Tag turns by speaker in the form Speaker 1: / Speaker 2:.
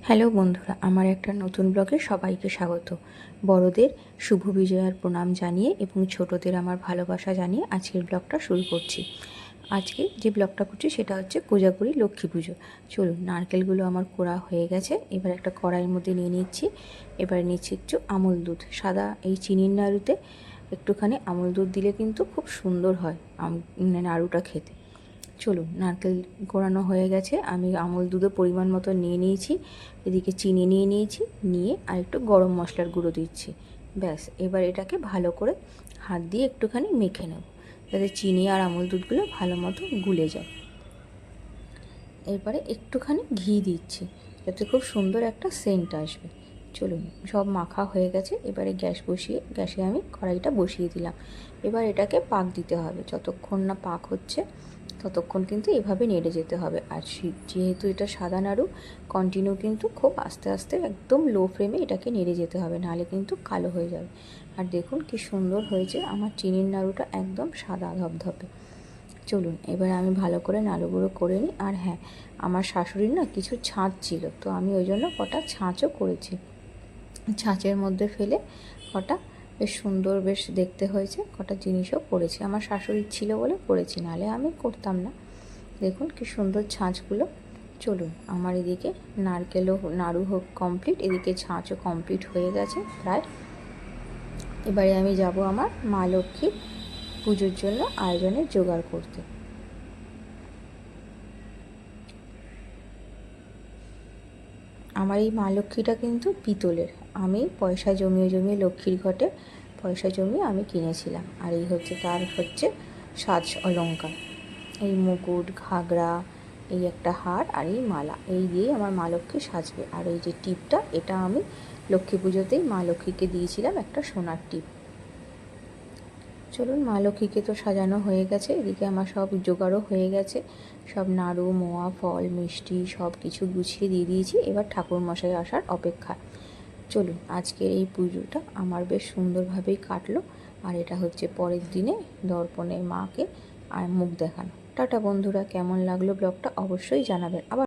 Speaker 1: Hello বন্ধুরা, আমার একটা নতুন ব্লগে সবাইকে স্বাগত। বড়দের শুভ বিজয়ার প্রণাম জানিয়ে এবং ছোটদের আমার ভালোবাসা জানিয়ে আজকের ব্লগটা শুরু করছি। আজকে যে ব্লগটা করছি সেটা হচ্ছে কোজাগরি লক্ষ্মী পুজো। চলুন, নারকেলগুলো আমার কোড়া হয়ে গেছে। এবার একটা কড়াইয়ের মধ্যে নিয়ে নিচ্ছি। এবারে নিচ্ছি একটু আমুল দুধ। সাদা এই চিনির নাড়ুতে একটুখানি আমুল দুধ দিলে কিন্তু খুব সুন্দর হয় নাড়ুটা খেতে। চলুন, নারকেল কোড়ানো হয়ে গেছে, আমি আমুল দুধও পরিমাণ মতো নিয়ে নিয়েছি। এদিকে চিনি নিয়ে নিয়েছি, নিয়ে আর একটু গরম মশলার গুঁড়ো দিচ্ছি। ব্যাস, এবার এটাকে ভালো করে হাত দিয়ে একটুখানি মেখে নেব, যাতে চিনি আর আমুল দুধগুলো ভালো মতো গুলে যায়। এরপরে একটুখানি ঘি দিচ্ছি, যাতে খুব সুন্দর একটা সেন্ট আসবে। চলুন, সব মাখা হয়ে গেছে। এবারে গ্যাসে আমি কড়াইটা বসিয়ে দিলাম। এবার এটাকে পাক দিতে হবে। যতক্ষণ না পাক হচ্ছে ততক্ষণ কিন্তু এভাবে নেড়ে যেতে হবে। আর যেহেতু এটা সাদা নাড়ু, কন্টিনিউ কিন্তু খুব আস্তে আস্তে একদম লো ফ্লেমে এটাকে নেড়ে যেতে হবে, নাহলে কিন্তু কালো হয়ে যাবে। আর দেখুন কি সুন্দর হয়েছে আমার চিনির নাড়ুটা, একদম সাদা ধবধবে। চলুন, এবার আমি ভালো করে নাড়ুগুলো করে নিই। আর হ্যাঁ, আমার শাশুড়ির না কিছু ছাঁচ ছিল, তো আমি ওই জন্য কটা ছাঁচও করেছি। ছাঁচের মধ্যে ফেলে কটা বেশ সুন্দর, বেশ দেখতে হয়েছে, কটা জিনিসও করেছি। আমার শাশুড়ির ছিল বলে করেছি, নাহলে আমি করতাম না। দেখুন কি সুন্দর ছাঁচগুলো। চলুন, আমার এদিকে নারকেলও নাড়ু হোক কমপ্লিট, এদিকে ছাঁচও কমপ্লিট হয়ে গেছে প্রায়। এবারে আমি যাব আমার মা লক্ষ্মীর পুজোর জন্য আয়োজনের জোগাড় করতে। আমার এই মা লক্ষ্মীটা কিন্তু পিতলের। আমি পয়সা জমিয়ে জমিয়ে লক্ষ্মীর ঘটে পয়সা জমিয়ে আমি কিনেছিলাম। আর এই হচ্ছে তার সাজ অলংকার, এই মুকুট, ঘাগরা, এই একটা হার আর এই মালা, এই দিয়েই আমার মা লক্ষ্মী সাজবে। আর এই যে টিপটা, এটা আমি লক্ষ্মী পুজোতেই মা লক্ষ্মীকে দিয়েছিলাম, একটা সোনার টিপ। চলুন, মা লক্ষ্মীকে তো সাজানো হয়ে গেছে, এদিকে আমার সব জোগাড়ও হয়ে গেছে। সব নাড়ু, মোয়া, ফল, মিষ্টি সব কিছু গুছিয়ে দিয়ে দিয়েছি। এবার ঠাকুরমশাই আসার অপেক্ষা। চলুন, আজকের এই পুজোটা আমার বেশ সুন্দরভাবেই কাটলো। আর এটা হচ্ছে পরের দিনে দর্পণে মাকে আর মুখ দেখানো। টাটা বন্ধুরা, কেমন লাগলো ব্লগটা অবশ্যই জানাবেন। আবার